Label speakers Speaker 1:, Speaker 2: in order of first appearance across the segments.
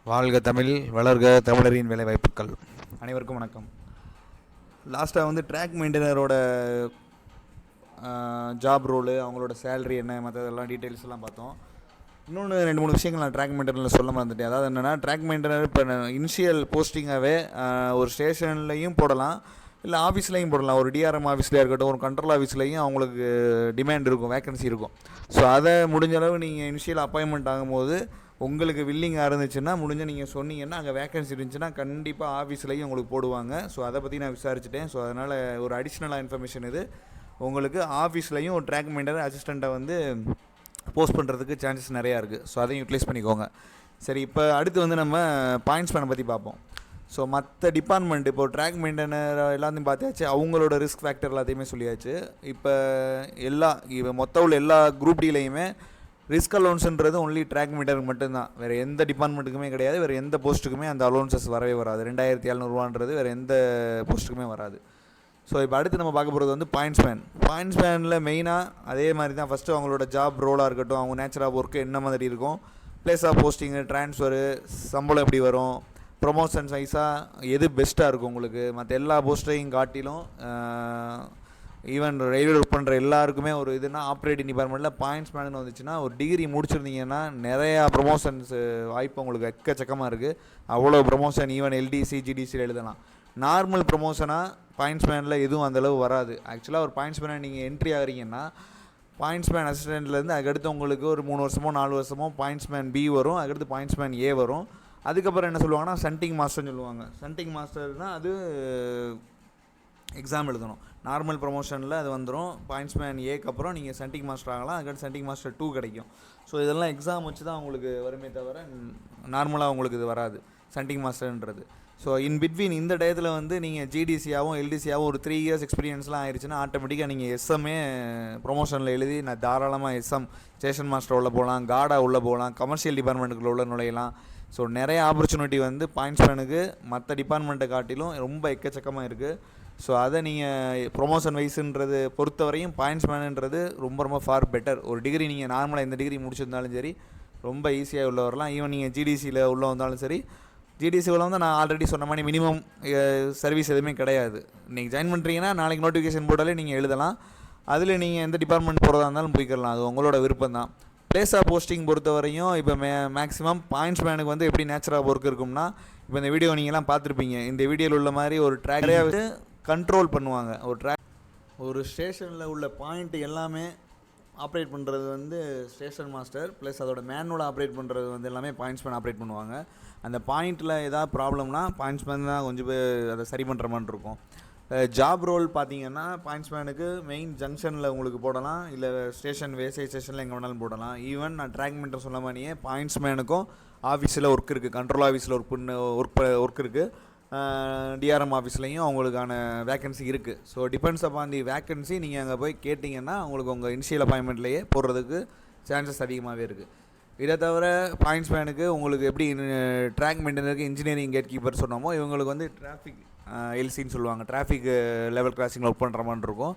Speaker 1: வாழ்க தமிழ், வளர்க தமிழரின் வேலைவாய்ப்புகள். அனைவருக்கும் வணக்கம். லாஸ்ட்டாக வந்து ட்ராக் மெயின்டெனரோட ஜாப் ரோலு, அவங்களோட சேலரி என்ன, மற்றதெல்லாம் டீட்டெயில்ஸ் எல்லாம் பார்த்தோம். இன்னொன்று 2-3 விஷயங்கள் நான் ட்ராக் மெயின்டெனரில் சொல்ல மறந்துட்டேன். அதாவது என்னென்னா, ட்ராக் மெயின்டெனர் இப்போ இனிஷியல் போஸ்டிங்காகவே ஒரு ஸ்டேஷன்லையும் போடலாம், இல்லை ஆஃபீஸ்லையும் போடலாம். ஒரு டிஆர்எம் ஆஃபீஸ்லேயே இருக்கட்டும், ஒரு கண்ட்ரோல் ஆஃபீஸ்லையும் அவங்களுக்கு டிமாண்ட் இருக்கும், வேக்கன்சி இருக்கும். ஸோ அதை முடிஞ்ச அளவு நீங்கள் இனிஷியல் அப்பாயின்மெண்ட் ஆகும்போது உங்களுக்கு வில்லிங்காக இருந்துச்சுன்னா, முடிஞ்ச நீங்கள் சொன்னீங்கன்னா, அங்கே வேக்கன்சி இருந்துச்சுன்னா கண்டிப்பாக ஆஃபீஸ்லையும் உங்களுக்கு போடுவாங்க. ஸோ அதை பற்றி நான் விசாரிச்சுட்டேன். ஸோ அதனால் ஒரு அடிஷ்னலாக இன்ஃபர்மேஷன் இது. உங்களுக்கு ஆஃபீஸ்லையும் ஒரு ட்ராக் மெயின்டெனர் அசிஸ்டண்ட்டை வந்து போஸ்ட் பண்ணுறதுக்கு சான்சஸ் நிறையா இருக்குது. ஸோ அதையும் யூட்டிலைஸ் பண்ணிக்கோங்க. சரி, இப்போ அடுத்து வந்து நம்ம பாயிண்ட்ஸ்மேனை பற்றி பார்ப்போம். ஸோ மற்ற டிபார்ட்மெண்ட் இப்போ ட்ராக் மெயின்டெனர் எல்லாத்தையும் பார்த்தாச்சு, அவங்களோட ரிஸ்க் ஃபேக்டர் எல்லாத்தையுமே சொல்லியாச்சு. இப்போ மொத்த உள்ள எல்லா குரூப் டிலையுமே ரிஸ்க் அலோன்ஸுன்றது ஒன்லி ட்ராக் மெயின்டெனருக்கு மட்டும்தான், வேறு எந்த டிபார்ட்மெண்ட்டுக்குமே கிடையாது. வேறு எந்த போஸ்ட்டுக்குமே அந்த அலோன்சஸ் வரவே வராது. 2700 வேறு எந்த போஸ்ட்டுக்குமே வராது. ஸோ இப்போ அடுத்து நம்ம பார்க்க போகிறது வந்து பாயிண்ட்ஸ்மேன். பாயிண்ட்ஸ்மேனில் மெயினாக அதே மாதிரி தான். ஃபஸ்ட்டு அவங்களோட ஜாப் ரோலாக இருக்கட்டும், அவங்க நேச்சர் ஆஃப் ஒர்க்கு என்ன மாதிரி இருக்கும், பிளேஸ் ஆஃப் போஸ்டிங்கு, ட்ரான்ஸ்ஃபரு, சம்பளம் எப்படி வரும், ப்ரொமோஷன்ஸ் வைஸாக எது பெஸ்ட்டாக இருக்கும் உங்களுக்கு, மற்ற எல்லா போஸ்ட்டையும் காட்டிலும் ஈவன் ரயில்வே ஒர்க் பண்ணுற எல்லாருக்குமே ஒரு இதுனா ஆப்ரேட்டிங் டிபார்ட்மெண்ட்டில் பாயிண்ட்ஸ்மேன் வந்துச்சுன்னா, ஒரு டிகிரி முடிச்சிருந்தீங்கன்னா நிறையா ப்ரொமோஷன்ஸ் வாய்ப்பு உங்களுக்கு எக்கச்சக்கமாக இருக்குது. அவ்வளோ ப்ரொமோஷன் ஈவன் எல்டிசி ஜிடிசியில் எழுதலாம். நார்மல் ப்ரொமோஷனாக பாயிண்ட்ஸ்மேனில் எதுவும் அந்தளவு வராது. ஆக்சுவலாக ஒரு பாயிண்ட்ஸ்மேனை நீங்கள் என்ட்ரி ஆகிறீங்கன்னா, பாயிண்ட்ஸ்மேன் அசிஸ்டண்ட்லேருந்து அதுக்கடுத்து உங்களுக்கு ஒரு 3 வருஷமோ 4 வருஷமோ பாயிண்ட்ஸ்மேன் பி வரும், அதுக்கடுத்து பாயிண்ட்ஸ்மேன் ஏ வரும். அதுக்கப்புறம் என்ன சொல்லுவாங்கன்னா, சன்டிங் மாஸ்டர்னு சொல்லுவாங்க. சன்டிங் மாஸ்டர்னால் அது எக்ஸாம் எழுதணும். நார்மல் ப்ரொமோஷனில் அது வந்துடும். பாயிண்ட்ஸ்மேன் ஏக்கு அப்புறம் நீங்கள் சன்டிங் மாஸ்டர் ஆகலாம், அதுக்கடுத்து சன்டிங் மாஸ்டர் 2 கிடைக்கும். ஸோ இதெல்லாம் எக்ஸாம் வச்சு தான் உங்களுக்கு வருமே தவிர நார்மலாக உங்களுக்கு இது வராது சன்டிங் மாஸ்டர்ன்றது. ஸோ இன் பிட்வீன் இந்த டயத்தில் வந்து நீங்கள் ஜிடிசியாகவும் எல்டிசியாகவும் ஒரு 3 இயர்ஸ் எக்ஸ்பீரியன்ஸ்லாம் ஆயிடுச்சுன்னா ஆட்டோமேட்டிக்காக நீங்கள் எஸ்எம்ஏ ப்ரொமோஷனில் எழுதி நான் தாராளமாக எஸ்எம் ஸ்டேஷன் மாஸ்டர் உள்ளே போகலாம், கார்டாக உள்ளே போகலாம், கமர்ஷியல் டிபார்ட்மெண்ட்டுக்குள்ள உள்ள நுழையலாம். ஸோ நிறைய ஆப்பர்ச்சுனிட்டி வந்து பாயிண்ட்ஸ்மேனுக்கு மற்ற டிபார்ட்மெண்ட்டை காட்டிலும் ரொம்ப எக்கச்சக்கமாக இருக்குது. ஸோ அதை நீங்கள் ப்ரொமோஷன் வைஸுன்றது பொறுத்தவரையும் பாயிண்ட்ஸ்மேனுன்றது ரொம்ப ரொம்ப ஃபார் பெட்டர். ஒரு டிகிரி நீங்கள் நார்மலாக எந்த டிகிரி முடிச்சிருந்தாலும் சரி ரொம்ப ஈஸியாக உள்ள வரலாம். ஈவன் நீங்கள் ஜிடிசியில் உள்ளே வந்தாலும் சரி, ஜிடிசி உள்ள வந்து நான் ஆல்ரெடி சொன்ன மாதிரி மினிமம் சர்வீஸ் எதுவுமே கிடையாது. நீங்கள் ஜாயின் பண்ணுறீங்கன்னா நாளைக்கு நோட்டிஃபிகேஷன் போட்டாலே நீங்கள் எழுதலாம். அதில் நீங்கள் எந்த டிபார்ட்மெண்ட் போகிறதா இருந்தாலும் போய்க்கலாம், அது உங்களோட விருப்பம் தான். பிளேஸ் ஆஃப் போஸ்டிங் பொறுத்தவரையும் இப்போ மேக்ஸிமம் பாயிண்ட்ஸ்மேனுக்கு வந்து எப்படி நேச்சர் ஆஃப் ஒர்க் இருக்கும்னா, இப்போ இந்த வீடியோ நீங்கள்லாம் பார்த்துருப்பீங்க. இந்த வீடியோவில் உள்ள மாதிரி ஒரு ட்ராக்கரையாக வந்து கண்ட்ரோல் பண்ணுவாங்க. ஒரு ஸ்டேஷனில் உள்ள பாயிண்ட் எல்லாமே ஆப்ரேட் பண்ணுறது வந்து ஸ்டேஷன் மாஸ்டர், ப்ளஸ் அதோட மேனுவல் ஆப்ரேட் பண்ணுறது வந்து எல்லாமே பாயிண்ட்ஸ்மேன் ஆப்ரேட் பண்ணுவாங்க. அந்த பாயிண்ட்டில் ஏதாவது ப்ராப்ளம்னா பாயிண்ட்ஸ்மேன் தான் கொஞ்சம் பேர் அதை சரி பண்ணுற மாதிரி இருக்கும். ஜாப் ரோல் பார்த்தீங்கன்னா பாயிண்ட்ஸ்மேனுக்கு மெயின் ஜங்ஷனில் உங்களுக்கு போடலாம், இல்லை ஸ்டேஷன் வேஸ்டேஜ் ஸ்டேஷனில் எங்கே வேணாலும் போடலாம். ஈவன் நான் ட்ராக் மெயின்டர் சொன்ன மாதிரியே பாயிண்ட்ஸ்மேனுக்கும் ஆஃபீஸில் ஒர்க் இருக்குது, கண்ட்ரோல் ஆஃபீஸில் ஒர்க் இருக்குது, டிஆர்எம் ஆஃபீஸ்லேயும் அவங்களுக்கான வேக்கன்சி இருக்குது. ஸோ டிபெண்ட்ஸ் அப்பான் தி வேக்கன்சி. நீங்கள் அங்கே போய் கேட்டிங்கன்னா உங்களுக்கு உங்கள் இனிஷியல் அப்பாயின்மெண்ட்லேயே போடுறதுக்கு சான்சஸ் அதிகமாகவே இருக்குது. இதை தவிர பாயிண்ட்ஸ்மேனுக்கு உங்களுக்கு எப்படி ட்ராக் மெயின்டெனருக்கு இன்ஜினியரிங் கேட் கீப்பர் சொன்னோமோ, இவங்களுக்கு வந்து டிராஃபிக் எல்சின்னு சொல்லுவாங்க, டிராஃபிக் லெவல் கிராசிங்கில் ஒர்க் பண்ணுற மாதிரி இருக்கும்.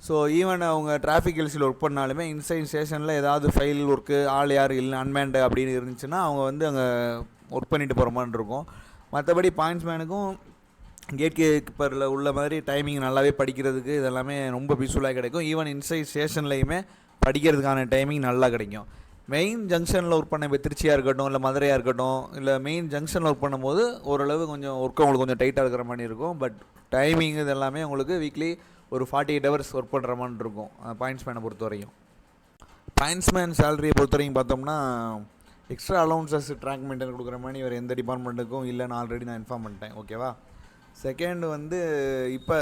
Speaker 1: ஸோ ஈவன் அவங்க டிராஃபிக் எல்சியில் ஒர்க் பண்ணாலுமே இன்சைட் ஸ்டேஷனில் ஏதாவது ஃபைல் ஒர்க்கு, ஆள் யார் இல்லை அன்மேண்டு அப்படின்னு இருந்துச்சுன்னா அவங்க வந்து அங்கே ஒர்க் பண்ணிட்டு போகிற மாதிரி இருக்கும். மற்றபடி பாயிண்ட்ஸ்மேனுக்கும் கேட் கீப்பரில் உள்ள மாதிரி டைமிங் நல்லாவே படிக்கிறதுக்கு இதெல்லாமே ரொம்ப பீஸ்ஃபுல்லாக கிடைக்கும். ஈவன் இன்சைட் ஸ்டேஷன்லையுமே படிக்கிறதுக்கான டைமிங் நல்லா கிடைக்கும். மெயின் ஜங்ஷனில் ஒர்க் பண்ண இப்போ திருச்சியாக இருக்கட்டும், இல்லை மதுரையாக இருக்கட்டும், இல்லை மெயின் ஜங்ஷனில் ஒர்க் பண்ணும்போது ஓரளவு கொஞ்சம் ஒர்க்கு உங்களுக்கு கொஞ்சம் டைட்டாக இருக்கிற மாதிரி இருக்கும். பட் டைமிங் இது எல்லாமே உங்களுக்கு வீக்லி ஒரு 48 ஹவர்ஸ் ஒர்க் பண்ணுற மாதிரி இருக்கும் பாயிண்ட்ஸ்மேனை பொறுத்த வரைக்கும். பாயிண்ட்ஸ்மேன் சேலரியை பொறுத்த வரைக்கும் பார்த்தோம்னா, எக்ஸ்ட்ரா அலவுன்சஸ் ட்ராக் மெயின்டெனர் கொடுக்குற மாதிரி வேறு எந்த டிபார்ட்மெண்ட்டுக்கும் இல்லைன்னு ஆல்ரெடி நான் இன்ஃபார்ம் பண்ணிட்டேன், ஓகேவா. செகண்ட் வந்து இப்போ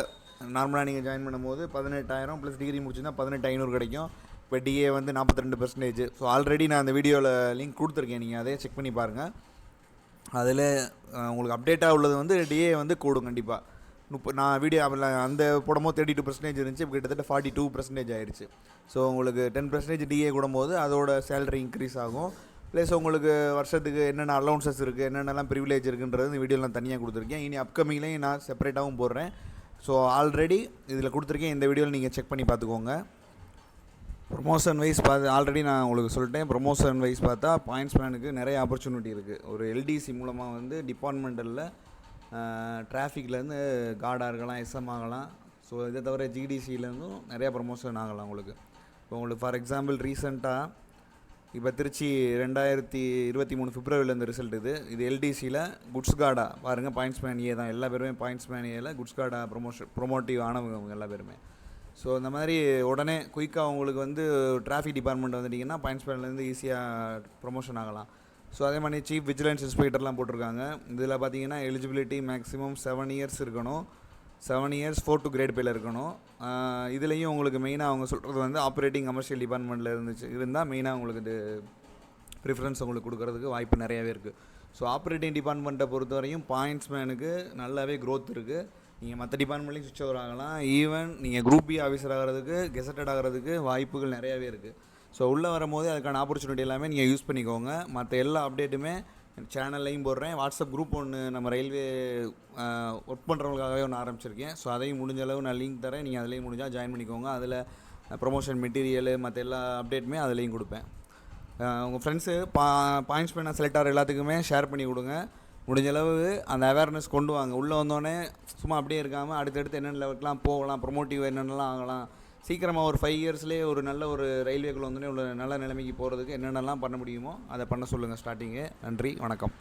Speaker 1: நார்மலாக நீங்கள் ஜாயின் பண்ணும்போது 18,000 ப்ளஸ் டிகிரி முடிச்சுன்னா 18,500 கிடைக்கும். இப்போ டிஏ வந்து 42%. ஸோ ஆல்ரெடி நான் அந்த வீடியோவில் லிங்க் கொடுத்துருக்கேன், நீங்கள் அதே செக் பண்ணி பாருங்கள். அதில் உங்களுக்கு அப்டேட்டாக உள்ளது வந்து டிஏ வந்து கூடும் கண்டிப்பாக. நான் வீடியோ அந்த போடும்போது 32% இருந்துச்சு, இப்போ கிட்டத்தட்ட 42% ஆயிடுச்சு. ஸோ உங்களுக்கு 10% டிஏ கூடும்போது அதோட சேலரி இன்க்ரீஸ் ஆகும். ப்ளஸ் உங்களுக்கு வருஷத்துக்கு என்னென்ன அலவுன்சஸ் இருக்குது, என்னென்னலாம் ப்ரிவிலேஜ் இருக்குன்றது இந்த வீடியோவில் நான் தனியாக கொடுத்துருக்கேன். இனி அப்கமிங்லேயும் நான் செப்பரேட்டாகவும் போடுறேன். ஸோ ஆல்ரெடி இதில் கொடுத்துருக்கேன், இந்த வீடியோவில் நீங்கள் செக் பண்ணி பார்த்துக்கோங்க. ப்ரொமோஷன் வைஸ் ஆல்ரெடி நான் உங்களுக்கு சொல்லிட்டேன். ப்ரொமோஷன் வைஸ் பார்த்தா பாயிண்ட்ஸ்மேனுக்கு நிறைய ஆப்பர்ச்சுனிட்டி இருக்குது. ஒரு எல்டிசி மூலமாக வந்து டிபார்ட்மெண்டலில் டிராஃபிக்லேருந்து கார்டாக இருக்கலாம், எஸ்எம் ஆகலாம். ஸோ இதை தவிர ஜிடிசியிலேருந்தும் நிறையா ப்ரொமோஷன் ஆகலாம் உங்களுக்கு. இப்போ உங்களுக்கு ஃபார் எக்ஸாம்பிள் ரீசெண்டாக இப்போ திருச்சி 2023 பிப்ரவரியில் ரிசல்ட் இது எல்டிசியில் குட்ஸ் கார்டாக பாருங்கள். பாயிண்ட்ஸ்மேன் ஏ தான், எல்லா பேருமே பாயிண்ட்ஸ்மேன் ஏல குட்ஸ் கார்டாக ப்ரொமோட்டிவ் ஆனவங்க அவங்க எல்லா பேருமே. ஸோ இந்த மாதிரி உடனே குயிக்காக உங்களுக்கு வந்து டிராஃபிக் டிபார்ட்மெண்ட் வந்துட்டிங்கன்னா பாயிண்ட்ஸ்மேன்லேருந்து ஈஸியாக ப்ரொமோஷன் ஆகலாம். ஸோ அதே மாதிரி சீஃப் விஜிலன்ஸ் இன்ஸ்பெக்டர்லாம் போட்டிருக்காங்க. இதில் பார்த்தீங்கன்னா எலிஜிபிலிட்டி மேக்ஸிமம் 7 இயர்ஸ் இருக்கணும். 7 இயர்ஸ் 4 to grade பேல இருக்கணும். இதுலேயும் உங்களுக்கு மெயினாக அவங்க சொல்கிறது வந்து ஆப்ரேட்டிங் கமர்ஷியல் டிபார்ட்மெண்ட்டில் இருந்தால் மெயினாக உங்களுக்கு இது ப்ரிஃபரன்ஸ் உங்களுக்கு கொடுக்கறதுக்கு வாய்ப்பு நிறையாவே இருக்குது. ஸோ ஆப்ரேட்டிங் டிபார்ட்மெண்ட்டை பொறுத்தவரையும் பாயிண்ட்ஸ்மேனுக்கு நல்லாவே க்ரோத் இருக்குது. நீங்கள் மற்ற டிபார்ட்மெண்ட்லேயும் சுவிட்ச் ஓவர் ஆகலாம். ஈவன் நீங்கள் குரூப் பி ஆஃபீஸர் ஆகிறதுக்கு, கெசட்டட் ஆகிறதுக்கு வாய்ப்புகள் நிறையாவே இருக்குது. ஸோ உள்ளே வரும்போது அதுக்கான ஆப்பர்ச்சுனிட்டி எல்லாமே நீங்கள் யூஸ் பண்ணிக்கோங்க. மற்ற எல்லா அப்டேட்டுமே சேனல்லையும் போடுறேன். வாட்ஸ்அப் குரூப் ஒன்று நம்ம ரயில்வே ஒர்க் பண்ணுறவங்களுக்காகவே ஒன்று ஆரம்பிச்சிருக்கேன். ஸோ அதையும் முடிஞ்ச அளவு நான் லிங்க் தரேன். நீங்கள் அதுலேயும் முடிஞ்சால் ஜாயின் பண்ணிக்கோங்க. அதில் ப்ரொமோஷன் மெட்டீரியலு மற்ற எல்லா அப்டேட்டுமே அதுலேயும் கொடுப்பேன். உங்கள் ஃப்ரெண்ட்ஸு பாயிண்ட்ஸ்மேன் செலக்ட் ஆகிற எல்லாத்துக்குமே ஷேர் பண்ணி கொடுங்க. முடிஞ்ச அளவு அந்த அவேர்னஸ் கொண்டு வாங்க. உள்ளே வந்தோடனே சும்மா அப்படியே இருக்காமல் அடுத்தடுத்து என்னென்ன லெவலுக்குலாம் போகலாம், ப்ரொமோட்டிவ் என்னென்னலாம் ஆகலாம், சீக்கிரமாக ஒரு 5 இயர்ஸ்லேயே ஒரு நல்ல ஒரு ரயில்வேக்குள்ள வந்தோடனே ஒரு நல்ல நிலைமைக்கு போகிறதுக்கு என்னென்னலாம் பண்ண முடியுமோ அதை பண்ண சொல்லுங்கள் ஸ்டார்டிங்கு. நன்றி, வணக்கம்.